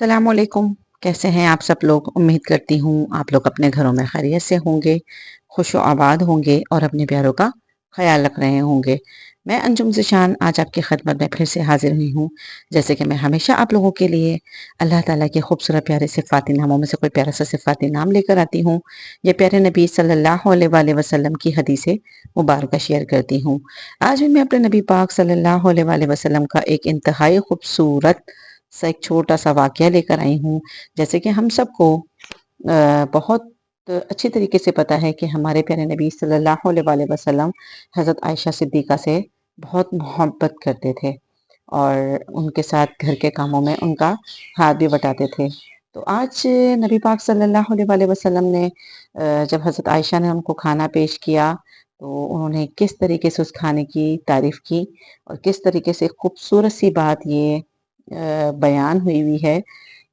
السلام علیکم۔ کیسے ہیں آپ سب لوگ؟ امید کرتی ہوں آپ لوگ اپنے گھروں میں خیریت سے ہوں گے، خوش و آباد ہوں گے اور اپنے پیاروں کا خیال رکھ رہے ہوں گے۔ میں انجم ذیشان آج آپ کی خدمت میں پھر سے حاضر ہوئی ہوں، جیسے کہ میں ہمیشہ آپ لوگوں کے لیے اللہ تعالیٰ کے خوبصورت پیارے صفاتی ناموں میں سے کوئی پیارا سا صفاتی نام لے کر آتی ہوں۔ یہ پیارے نبی صلی اللہ علیہ وآلہ وسلم کی حدیث مبارکہ شیئر کرتی ہوں۔ آج بھی میں اپنے نبی پاک صلی اللہ علیہ وآلہ وسلم کا ایک انتہائی خوبصورت سا ایک چھوٹا سا واقعہ لے کر آئی ہوں۔ جیسے کہ ہم سب کو بہت اچھی طریقے سے پتا ہے کہ ہمارے پیارے نبی صلی اللہ علیہ وآلہ وسلم حضرت عائشہ صدیقہ سے بہت محبت کرتے تھے اور ان کے ساتھ گھر کے کاموں میں ان کا ہاتھ بھی بٹاتے تھے۔ تو آج نبی پاک صلی اللہ علیہ وآلہ وسلم نے جب حضرت عائشہ نے ان کو کھانا پیش کیا تو انہوں نے کس طریقے سے اس کھانے کی تعریف کی اور کس طریقے سے خوبصورت سی بات یہ بیان ہوئی ہے۔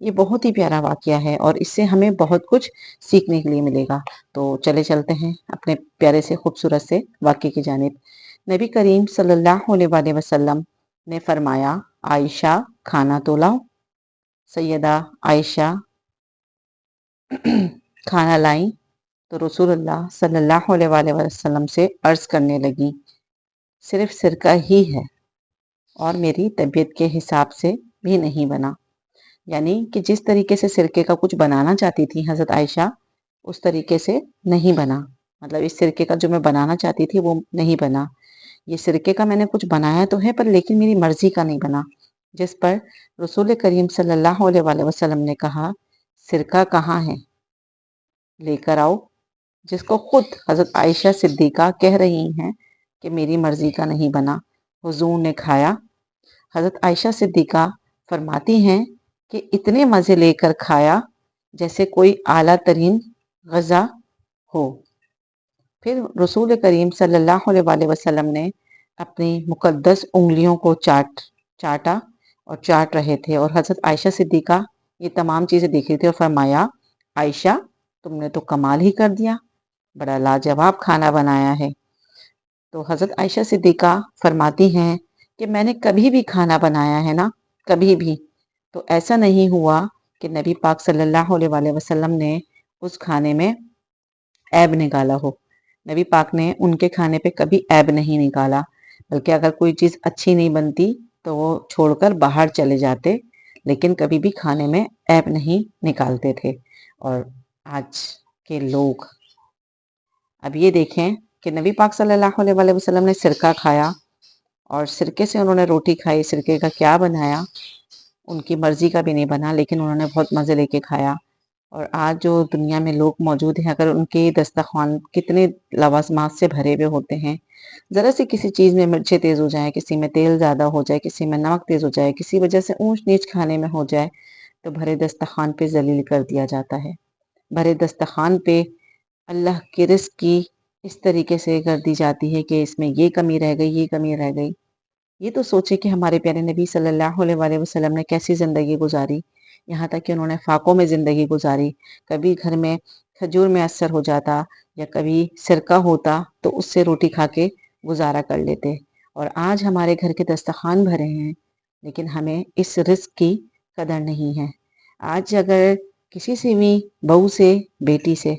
یہ بہت ہی پیارا واقعہ ہے اور اس سے ہمیں بہت کچھ سیکھنے کے لیے ملے گا۔ تو چلے چلتے ہیں اپنے پیارے سے خوبصورت سے واقعے کی جانب۔ نبی کریم صلی اللہ علیہ وآلہ وسلم نے فرمایا، عائشہ کھانا تو لاؤ۔ سیدہ عائشہ کھانا لائیں تو رسول اللہ صلی اللہ علیہ وآلہ وسلم سے عرض کرنے لگی، صرف سرکہ ہی ہے اور میری طبیعت کے حساب سے بھی نہیں بنا۔ یعنی کہ جس طریقے سے سرکے کا کچھ بنانا چاہتی تھی حضرت عائشہ، اس طریقے سے نہیں بنا۔ مطلب اس سرکے کا جو میں بنانا چاہتی تھی وہ نہیں بنا۔ یہ سرکے کا میں نے کچھ بنایا تو ہے پر لیکن میری مرضی کا نہیں بنا۔ جس پر رسول کریم صلی اللہ علیہ وآلہ وسلم نے کہا، سرکہ کہاں ہے؟ لے کر آؤ۔ جس کو خود حضرت عائشہ صدیقہ کہہ رہی ہیں کہ میری مرضی کا نہیں بنا۔ حضور نے کھایا۔ حضرت عائشہ صدیقہ فرماتی ہیں کہ اتنے مزے لے کر کھایا جیسے کوئی اعلیٰ ترین غذا ہو۔ پھر رسول کریم صلی اللہ علیہ وآلہ وسلم نے اپنی مقدس انگلیوں کو چاٹا اور چاٹ رہے تھے اور حضرت عائشہ صدیقہ یہ تمام چیزیں دیکھ رہی تھی اور فرمایا، عائشہ تم نے تو کمال ہی کر دیا، بڑا لاجواب کھانا بنایا ہے۔ تو حضرت عائشہ صدیقہ فرماتی ہیں کہ میں نے کبھی بھی کھانا بنایا ہے نا، کبھی بھی تو ایسا نہیں ہوا کہ نبی پاک صلی اللہ علیہ وآلہ وسلم نے اس کھانے میں عیب نکالا ہو۔ نبی پاک نے ان کے کھانے پہ کبھی عیب نہیں نکالا، بلکہ اگر کوئی چیز اچھی نہیں بنتی تو وہ چھوڑ کر باہر چلے جاتے، لیکن کبھی بھی کھانے میں عیب نہیں نکالتے تھے۔ اور آج کے لوگ اب یہ دیکھیں کہ نبی پاک صلی اللہ علیہ وآلہ وسلم نے سرکہ کھایا اور سرکے سے انہوں نے روٹی کھائی، سرکے کا کیا بنایا، ان کی مرضی کا بھی نہیں بنا لیکن انہوں نے بہت مزے لے کے کھایا۔ اور آج جو دنیا میں لوگ موجود ہیں، اگر ان کے دسترخوان کتنے لوازمات سے بھرے ہوئے ہوتے ہیں، ذرا سی کسی چیز میں مرچیں تیز ہو جائیں، کسی میں تیل زیادہ ہو جائے، کسی میں نمک تیز ہو جائے، کسی وجہ سے اونچ نیچ کھانے میں ہو جائے تو بھرے دسترخوان پہ ذلیل کر دیا جاتا ہے۔ بھرے دسترخوان پہ اللہ کے رزق کی اس طریقے سے کر دی جاتی ہے کہ اس میں یہ کمی رہ گئی، یہ کمی رہ گئی۔ یہ تو سوچے کہ ہمارے پیارے نبی صلی اللہ علیہ وآلہ وسلم نے کیسی زندگی گزاری، یہاں تک کہ انہوں نے فاقوں میں زندگی گزاری۔ کبھی گھر میں کھجور میسر ہو جاتا یا کبھی سرکہ ہوتا تو اس سے روٹی کھا کے گزارا کر لیتے۔ اور آج ہمارے گھر کے دسترخوان بھرے ہیں لیکن ہمیں اس رزق کی قدر نہیں ہے۔ آج اگر کسی سے بھی بہو سے، بیٹی سے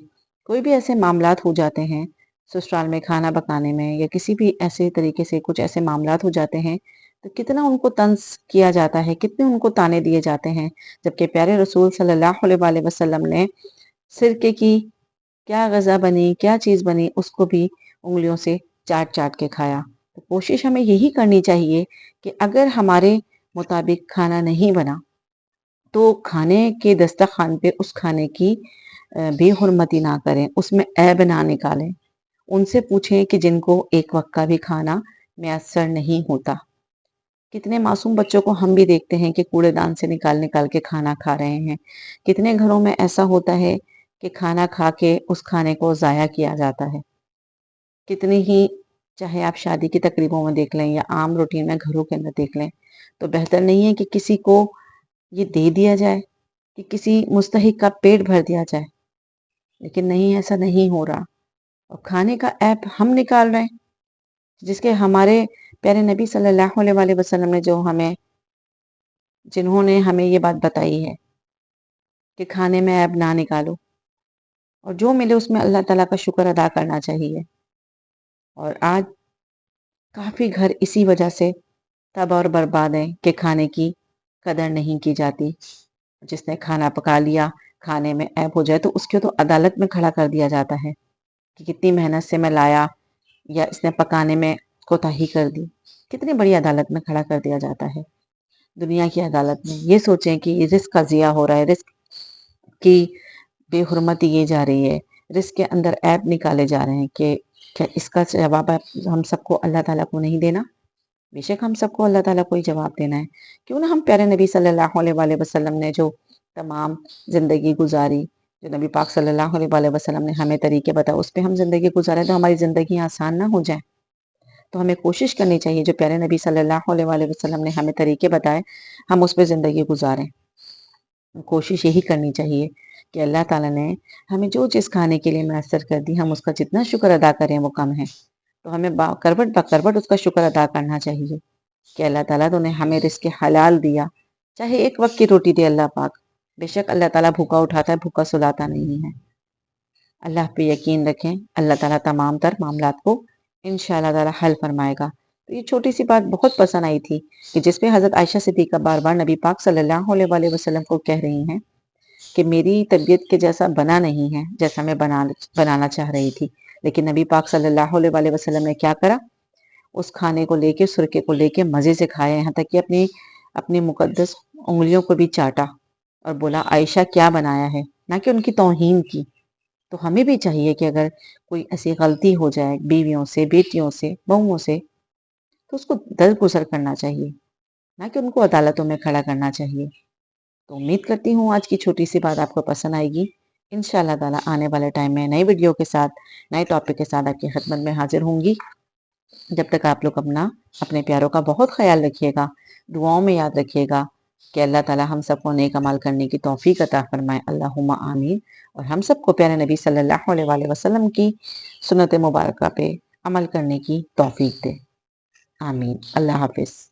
کوئی بھی ایسے معاملات ہو جاتے ہیں، سسرال میں کھانا پکانے میں یا کسی بھی ایسے طریقے سے کچھ ایسے معاملات ہو جاتے ہیں تو کتنا ان کو طنز کیا جاتا ہے، کتنے ان کو تانے دیے جاتے ہیں، جبکہ پیارے رسول صلی اللہ علیہ وآلہ وسلم نے سرکے کی کیا غذا بنی، کیا چیز بنی، اس کو بھی انگلیوں سے چاٹ چاٹ کے کھایا۔ تو کوشش ہمیں یہی کرنی چاہیے کہ اگر ہمارے مطابق کھانا نہیں بنا تو کھانے کے دسترخوان پہ اس کھانے کی بے حرمتی نہ کریں، اس میں عیب نہ نکالیں۔ ان سے پوچھیں کہ جن کو ایک وقت کا بھی کھانا میسر نہیں ہوتا۔ کتنے معصوم بچوں کو ہم بھی دیکھتے ہیں کہ کوڑے دان سے نکال نکال کے کھانا کھا رہے ہیں۔ کتنے گھروں میں ایسا ہوتا ہے کہ کھانا کھا کے اس کھانے کو ضائع کیا جاتا ہے۔ کتنی ہی چاہے آپ شادی کی تقریبوں میں دیکھ لیں یا عام روٹین میں گھروں کے اندر دیکھ لیں، تو بہتر نہیں ہے کہ کسی کو یہ دے دیا جائے کہ کسی مستحق کا پیٹ بھر دیا جائے، لیکن نہیں، ایسا نہیں ہو رہا اور کھانے کا عیب ہم نکال رہے ہیں، جس کے ہمارے پیارے نبی صلی اللہ علیہ وآلہ وسلم نے جنہوں نے ہمیں یہ بات بتائی ہے کہ کھانے میں عیب نہ نکالو، اور جو ملے اس میں اللہ تعالیٰ کا شکر ادا کرنا چاہیے۔ اور آج کافی گھر اسی وجہ سے تباہ اور برباد ہیں کہ کھانے کی قدر نہیں کی جاتی۔ جس نے کھانا پکا لیا، کھانے میں عیب ہو جائے تو اس کو تو عدالت میں کھڑا کر دیا جاتا ہے کہ کتنی محنت سے میں لایا، یا اس نے پکانے میں کوتاہی کر دی، کتنی بڑی عدالت میں کھڑا کر دیا جاتا ہے، دنیا کی عدالت میں۔ یہ سوچیں کہ یہ رزق کا ضیاع ہو رہا ہے، رزق کی بے حرمتی یہ جا رہی ہے، رزق کے اندر عیب نکالے جا رہے ہیں، کہ کیا اس کا جواب ہم سب کو اللہ تعالیٰ کو نہیں دینا؟ بے شک ہم سب کو اللہ تعالیٰ کو ہی جواب دینا ہے۔ کیوں نہ ہم پیارے نبی صلی اللہ علیہ وآلہ وسلم نے جو تمام زندگی گزاری، جو نبی پاک صلی اللہ علیہ وآلہ وسلم نے ہمیں طریقے بتائے، اس پہ ہم زندگی گزارے تو ہماری زندگی آسان نہ ہو جائے۔ تو ہمیں کوشش کرنی چاہیے جو پیارے نبی صلی اللہ علیہ وآلہ وسلم نے ہمیں طریقے بتائے، ہم اس پہ زندگی گزاریں۔ کوشش یہی کرنی چاہیے کہ اللہ تعالیٰ نے ہمیں جو چیز کھانے کے لیے میسر کر دی، ہم اس کا جتنا شکر ادا کریں وہ کم ہے۔ تو ہمیں کروٹ بکروٹ اس کا شکر ادا کرنا چاہیے کہ اللہ تعالیٰ تو نے ہمیں رزق حلال دیا، چاہے ایک وقت کی روٹی دے اللہ پاک، بے شک اللہ تعالیٰ بھوکا اٹھاتا ہے، بھوکا سلاتا نہیں ہے۔ اللہ پہ یقین رکھیں، اللہ تعالیٰ تمام تر معاملات کو انشاءاللہ تعالیٰ حل فرمائے گا۔ تو یہ چھوٹی سی بات بہت پسند آئی تھی کہ جس پہ حضرت عائشہ صدیقہ بار بار نبی پاک صلی اللہ علیہ وآلہ وسلم کو کہہ رہی ہیں کہ میری طبیعت کے جیسا بنا نہیں ہے جیسا میں بنانا چاہ رہی تھی، لیکن نبی پاک صلی اللہ علیہ وآلہ وسلم نے کیا کرا، اس کھانے کو لے کے، سرکے کو لے کے مزے سے کھایا، یہاں تک کہ اپنی مقدس انگلیوں کو بھی چاٹا اور بولا عائشہ کیا بنایا ہے، نہ کہ ان کی توہین کی۔ تو ہمیں بھی چاہیے کہ اگر کوئی ایسی غلطی ہو جائے بیویوں سے، بیٹیوں سے، بہوؤں سے، تو اس کو درگزر کرنا چاہیے، نہ کہ ان کو عدالتوں میں کھڑا کرنا چاہیے۔ تو امید کرتی ہوں آج کی چھوٹی سی بات آپ کو پسند آئے گی۔ انشاءاللہ تعالیٰ آنے والے ٹائم میں نئی ویڈیو کے ساتھ، نئے ٹاپک کے ساتھ آپ کی خدمت میں حاضر ہوں گی۔ جب تک آپ لوگ اپنے پیاروں کا بہت خیال رکھیے گا، دعاؤں میں یاد رکھیے گا کہ اللہ تعالیٰ ہم سب کو نیک عمل کرنے کی توفیق عطا فرمائے، اللہم آمین۔ اور ہم سب کو پیارے نبی صلی اللہ علیہ وآلہ وسلم کی سنت مبارکہ پہ عمل کرنے کی توفیق دے، آمین۔ اللہ حافظ۔